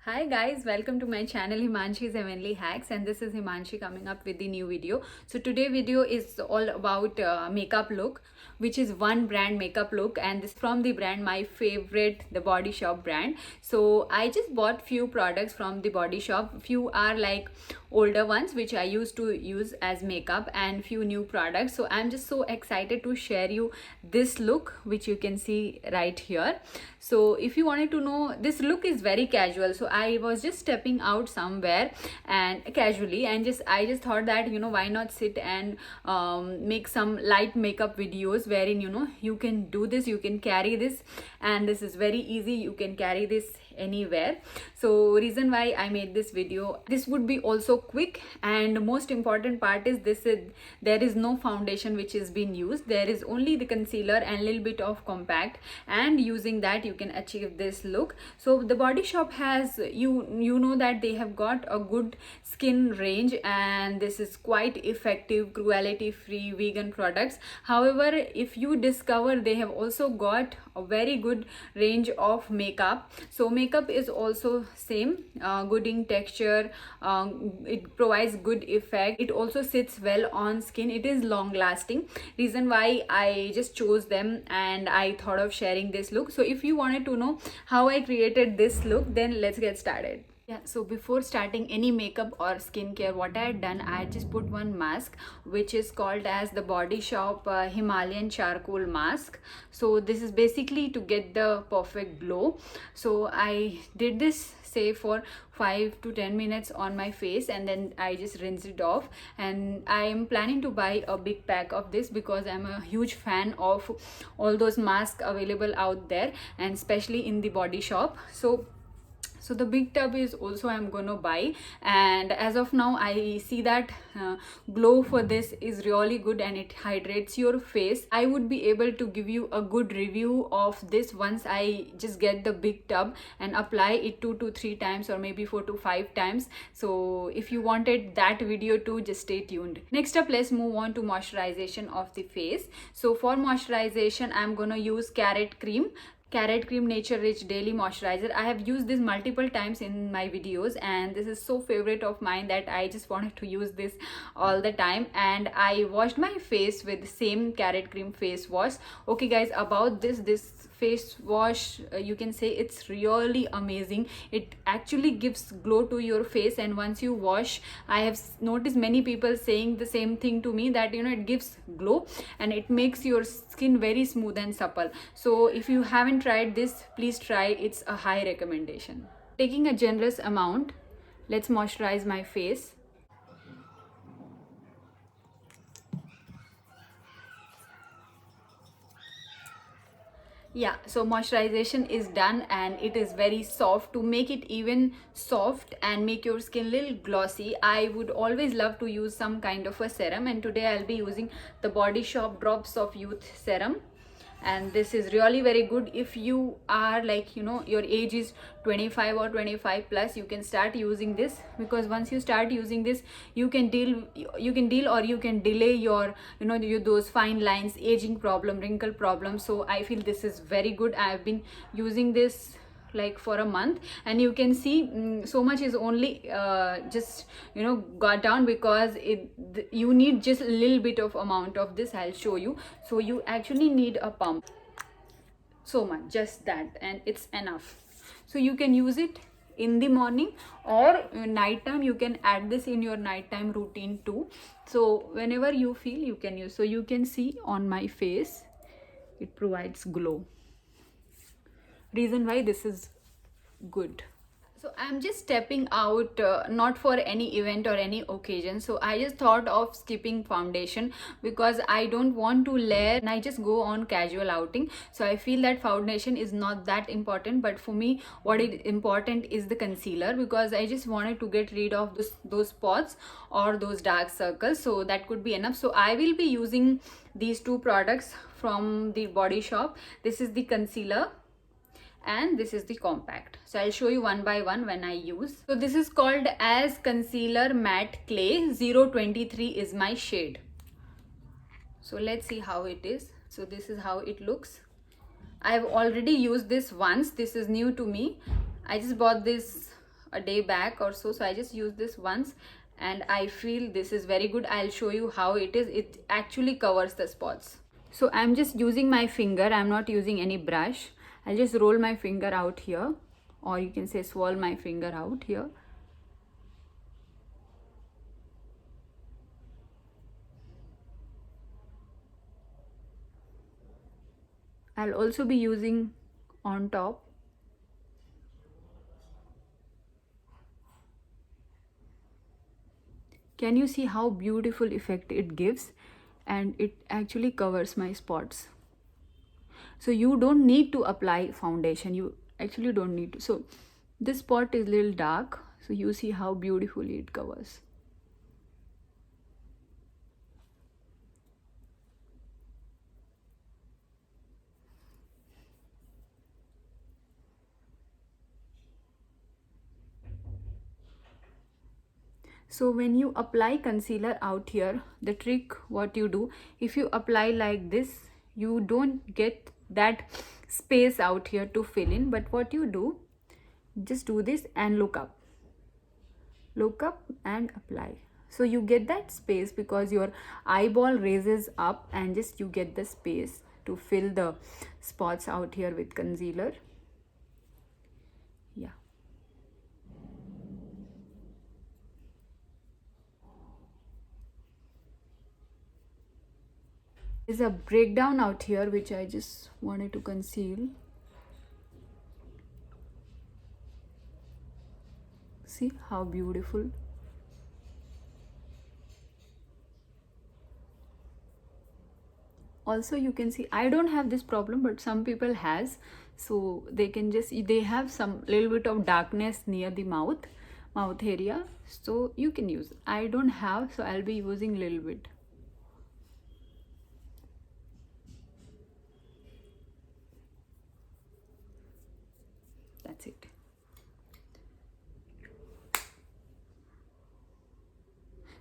Hi guys, welcome to my channel Himanshi's Heavenly Hacks, and this is Himanshi coming up with the new video. So today video is all about makeup look, which is one brand makeup look, and this from the brand my favorite, the Body Shop brand. So I just bought few products from the Body Shop. Few are like older ones which I used to use as makeup, and few new products. So I'm just so excited to share you this look which you can see right here. So if you wanted to know, this look is very casual. So I was just stepping out somewhere and casually, and I just thought that why not sit and make some light makeup videos wherein you can do this, you can carry this, and this is very easy. You can carry this anywhere. So reason why I made this video, this would be also quick, and most important part is there is no foundation which is being used. There is only the concealer and little bit of compact, and using that you can achieve this look. So the Body Shop has, you know that they have got a good skin range, and this is quite effective, cruelty free vegan products. However, if you discover, they have also got a very good range of makeup. So makeup is also same, good in texture, it provides good effect, it also sits well on skin, it is long lasting. Reason why I just chose them and I thought of sharing this look. So if you wanted to know how I created this look, then let's get started. Yeah, so before starting any makeup or skincare, what I had done, I just put one mask which is called as the Body Shop Himalayan charcoal mask. So this is basically to get the perfect glow. So I did this say for 5 to 10 minutes on my face, and then I just rinse it off. And I am planning to buy a big pack of this because I'm a huge fan of all those masks available out there, and especially in the Body Shop. So the big tub is also I'm gonna buy, and as of now I see that glow for this is really good and it hydrates your face. I would be able to give you a good review of this once I just get the big tub and apply it 2 to 3 times, or maybe 4 to 5 times. So if you wanted that video too, just stay tuned. Next up, let's move on to moisturization of the face. So for moisturization, I'm gonna use Carrot Cream Nature Rich Daily Moisturizer. I have used this multiple times in my videos, and this is so favorite of mine that I just wanted to use this all the time. And I washed my face with the same Carrot Cream face wash. Okay guys, about this face wash, you can say it's really amazing. It actually gives glow to your face, and once you wash, I have noticed many people saying the same thing to me, that it gives glow and it makes your skin very smooth and supple. So if you haven't tried this, please try. It's a high recommendation. Taking a generous amount, let's moisturize my face. Yeah, so moisturization is done, and it is very soft. To make it even soft and make your skin little glossy, I would always love to use some kind of a serum, and today I'll be using the Body Shop Drops of Youth serum. And this is really very good if you are like your age is 25 or 25 plus. You can start using this, because once you start using this, you can deal or you can delay your those fine lines, aging problem, wrinkle problem. So I feel this is very good. I have been using this like for a month, and you can see so much is only just got down, because you need just a little bit of amount of this. I'll show you. So you actually need a pump, so much, just that, and it's enough. So you can use it in the morning or nighttime. You can add this in your nighttime routine too. So whenever you feel, you can use. So you can see on my face, it provides glow. Reason why this is good. So I'm just stepping out, not for any event or any occasion. So I just thought of skipping foundation because I don't want to layer, and I just go on casual outing. So I feel that foundation is not that important, but for me what is important is the concealer, because I just wanted to get rid of those spots or those dark circles. So that could be enough. So I will be using these two products from the Body Shop. This is the concealer and this is the compact. So I'll show you one by one when I use. So this is called as Concealer Matte Clay. 023 is my shade. So let's see how it is. So this is how it looks. I've already used this once. This is new to me. I just bought this a day back or so. So I just used this once and I feel this is very good. I'll show you how it is. It actually covers the spots. So I'm just using my finger. I'm not using any brush. I'll just roll my finger out here, or you can say swirl my finger out here. I'll also be using on top. Can you see how beautiful effect it gives? And it actually covers my spots. So you don't need to apply foundation. You actually don't need to. So this spot is a little dark. So you see how beautifully it covers. So when you apply concealer out here, the trick what you do, if you apply like this, you don't get that space out here to fill in. But what you do, just do this and look up and apply. So you get that space because your eyeball raises up, and just you get the space to fill the spots out here with concealer. Yeah. There's a breakdown out here which I just wanted to conceal. See how beautiful. Also you can see I don't have this problem, but some people has. So they can just, they have some little bit of darkness near the mouth area, so you can use. I don't have, so I'll be using a little bit. That's it.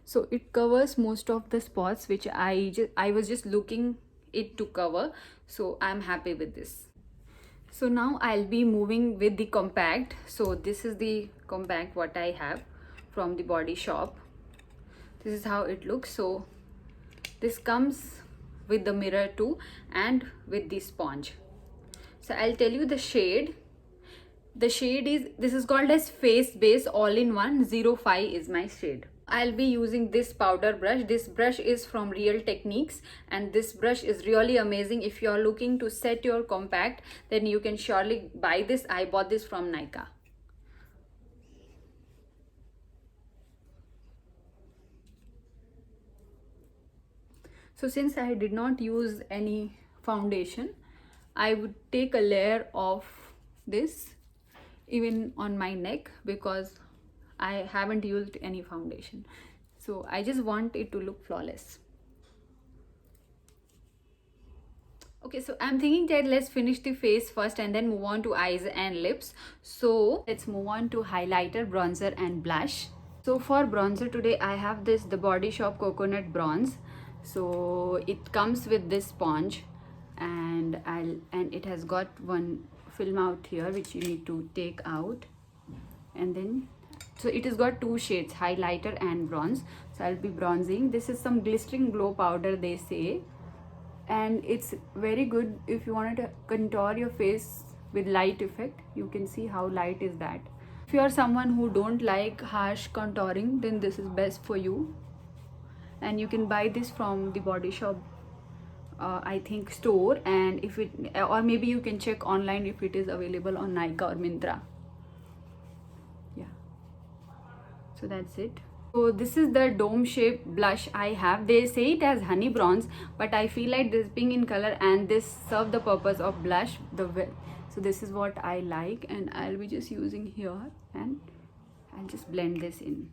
So it covers most of the spots which I was just looking it to cover. So I'm happy with this. So now I'll be moving with the compact. So this is the compact what I have from the Body Shop. This is how it looks. So this comes with the mirror too and with the sponge. So I'll tell you the shade. The shade is, this is called as Face Base All-in-One 05 is my shade. I'll be using this powder brush. This brush is from Real Techniques, and this brush is really amazing. If you're looking to set your compact, then you can surely buy this. I bought this from Nykaa. So since I did not use any foundation, I would take a layer of this even on my neck because I haven't used any foundation. So I just want it to look flawless. Okay, so I'm thinking that let's finish the face first and then move on to eyes and lips. So let's move on to highlighter, bronzer and blush. So for bronzer today I have this, the Body Shop Coconut Bronze. So it comes with this sponge, and it has got one film out here which you need to take out, and then so it has got two shades, highlighter and bronze. So I'll be bronzing. This is some glistering glow powder they say, and it's very good if you wanted to contour your face with light effect. You can see how light is that. If you are someone who don't like harsh contouring, then this is best for you, and you can buy this from the Body Shop I think store, and if it, or maybe you can check online if it is available on Nykaa or Myntra. Yeah, so that's it. So this is the dome shape blush I have. They say it has honey bronze, but I feel like this being in color and this serve the purpose of blush the well. So this is what I like, and I'll be just using here, and I'll just blend this in.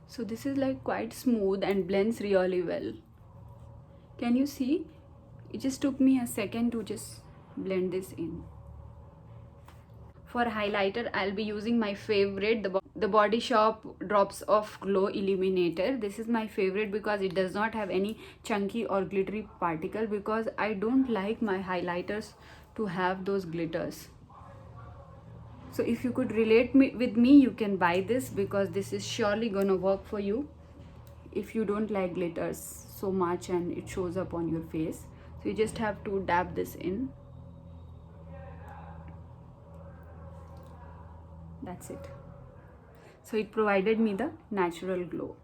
So this is like quite smooth and blends really well. Can you see? It just took me a second to just blend this in. For highlighter, I'll be using my favorite, the Body Shop Drops of Glow Illuminator. This is my favorite because it does not have any chunky or glittery particle, because I don't like my highlighters to have those glitters. So if you could relate with me, you can buy this, because this is surely gonna work for you if you don't like glitters so much and it shows up on your face. So you just have to dab this in. That's it. So it provided me the natural glow.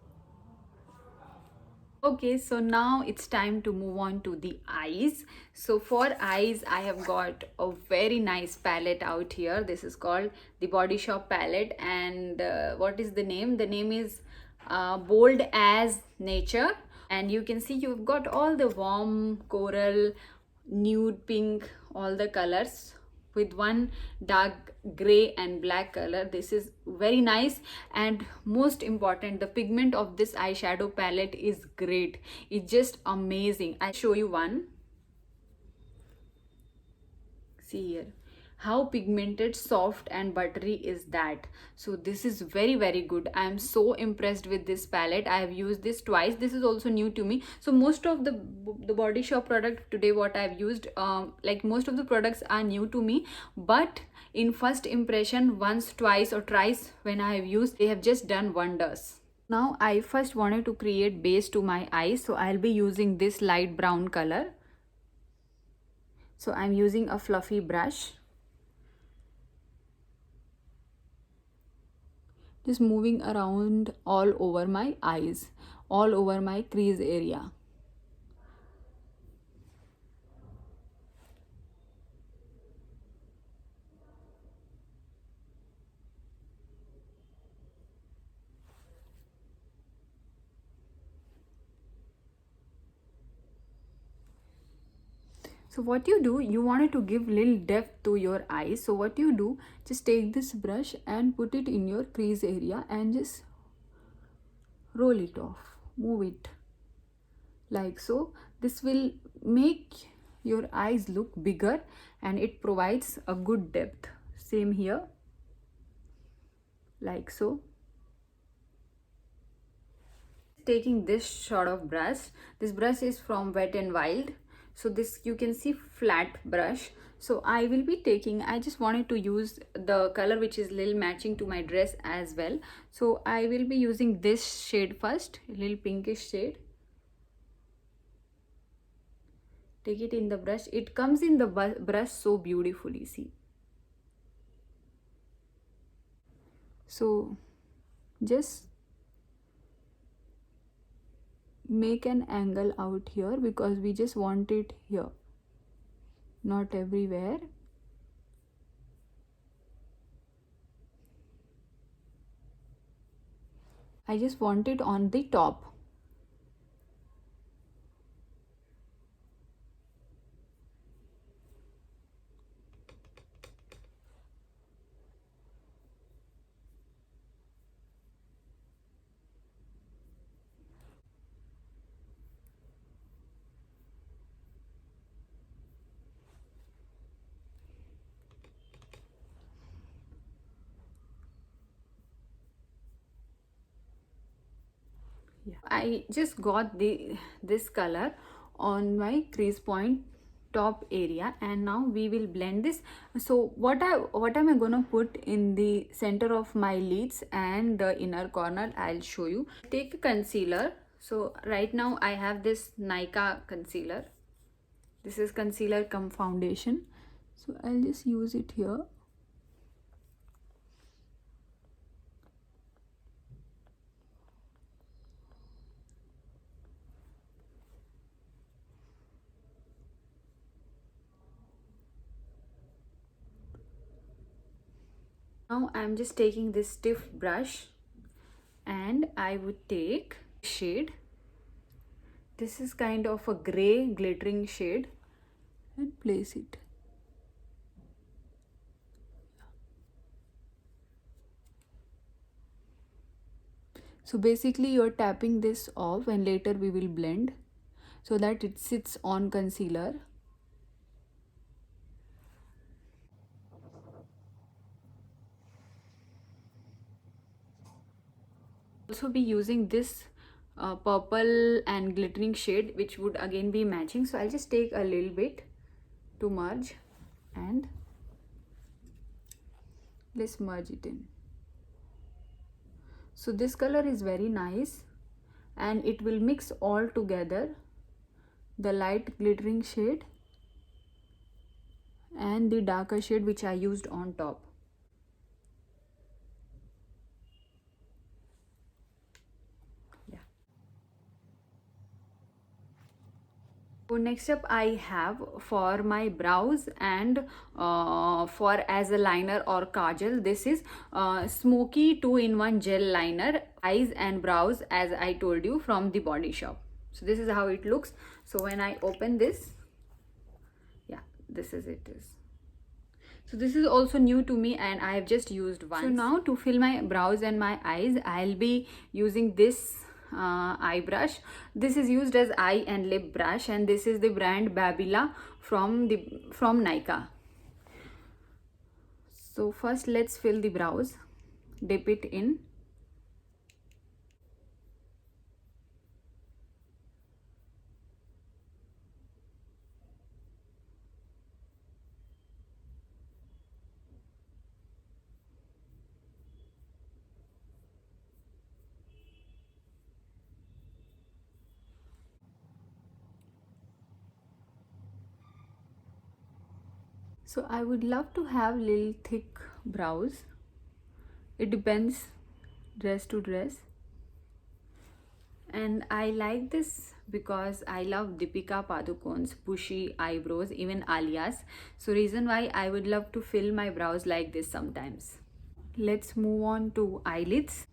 Okay, so now it's time to move on to the eyes. So for eyes, I have got a very nice palette out here. This is called the Body Shop palette, and what is the name? The name is Bold as Nature. And you can see you've got all the warm coral, nude pink, all the colors, with one dark gray and black color. This is very nice, and most important, the pigment of this eyeshadow palette is great. It's just amazing. I'll show you one. See here how pigmented, soft and buttery is that. So this is very good. I am so impressed with this palette. I have used this twice. This is also new to me. So most of the Body Shop product today, what I have used, like most of the products are new to me, but in first impression, once, twice or thrice when I have used, they have just done wonders. Now I first wanted to create base to my eyes, so I'll be using this light brown color. So I'm using a fluffy brush, just moving around all over my eyes, all over my crease area. So what you do, you wanted to give little depth to your eyes. So what you do, just take this brush and put it in your crease area and just roll it off, move it like so. This will make your eyes look bigger and it provides a good depth. Same here, like so. Taking this sort of brush, this brush is from Wet n Wild. So this, you can see, flat brush. So I will be taking, I just wanted to use the color which is little matching to my dress as well. So I will be using this shade first, a little pinkish shade. Take it in the brush. It comes in the brush so beautifully, see. So just make an angle out here, because we just want it here, not everywhere. I just want it on the top. Yeah. I just got this color on my crease point top area, and now we will blend this. So what am I gonna put in the center of my lids and the inner corner, I'll show you. Take a concealer. So right now I have this Nykaa concealer. This is concealer cum foundation. So I'll just use it here. Now I'm just taking this stiff brush and I would take shade. This is kind of a gray glittering shade, and place it. So basically you're tapping this off, and later we will blend so that it sits on concealer. Also be using this purple and glittering shade, which would again be matching. So I'll just take a little bit to merge, and let's merge it in. So this color is very nice, and it will mix all together, the light glittering shade and the darker shade which I used on top. Yeah. So next up I have for my brows and for as a liner or kajal, this is Smoky 2-in-1 gel liner, eyes and brows, as I told you, from the Body Shop. So this is how it looks. So when I open this, yeah, this is it is. So this is also new to me and I have just used once. So now to fill my brows and my eyes, I'll be using this eye brush. This is used as eye and lip brush, and this is the brand Babila from Nykaa. So first let's fill the brows, dip it in. So I would love to have little thick brows. It depends dress to dress. And I like this because I love Deepika Padukone's bushy eyebrows, even Alia's. So reason why I would love to fill my brows like this sometimes. Let's move on to eyelids.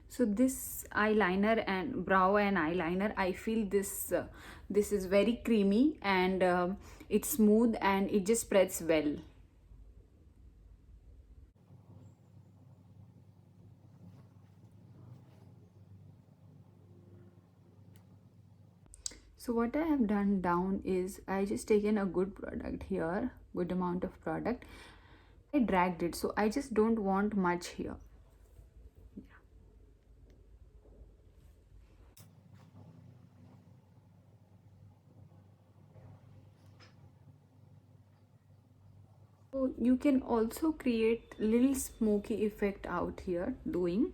So this eyeliner and brow and eyeliner, I feel this is very creamy, and it's smooth and it just spreads well. So what I have done down is I just taken a good product here, good amount of product. I dragged it, so I just don't want much here. So you can also create little smoky effect out here doing.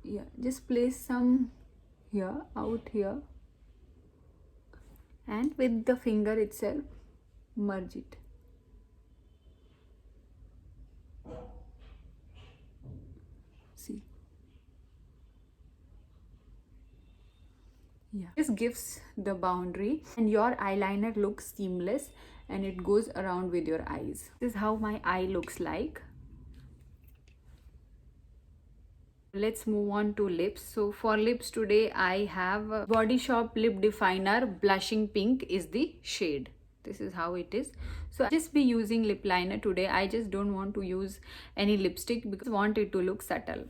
Yeah, just place some here, out here, and with the finger itself merge it. See, yeah, this gives the boundary and your eyeliner looks seamless and it goes around with your eyes. This is how my eye looks like. Let's move on to lips. So for lips today I have Body Shop Lip Definer Blushing Pink is the shade. This is how it is. So I'll just be using lip liner today. I just don't want to use any lipstick because I want it to look subtle.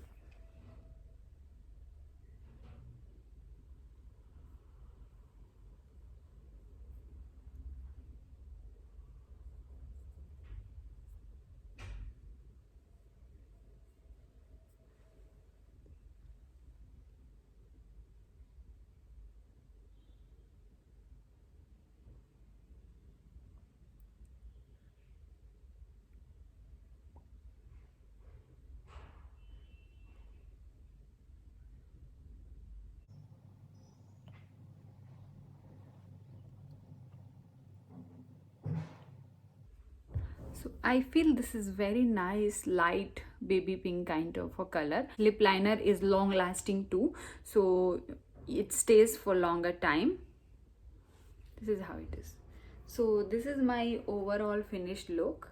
So I feel this is very nice light baby pink kind of a color. Lip liner is long lasting too, so it stays for longer time. This is how it is. So this is my overall finished look.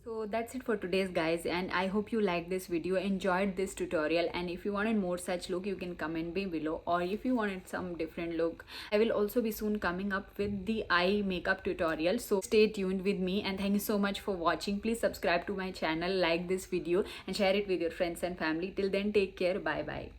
So So that's it for today's guys, and I hope you liked this video, enjoyed this tutorial, and if you wanted more such look you can comment me below, or if you wanted some different look, I will also be soon coming up with the eye makeup tutorial. So stay tuned with me, and thank you so much for watching. Please subscribe to my channel, like this video and share it with your friends and family. Till then, take care. Bye bye.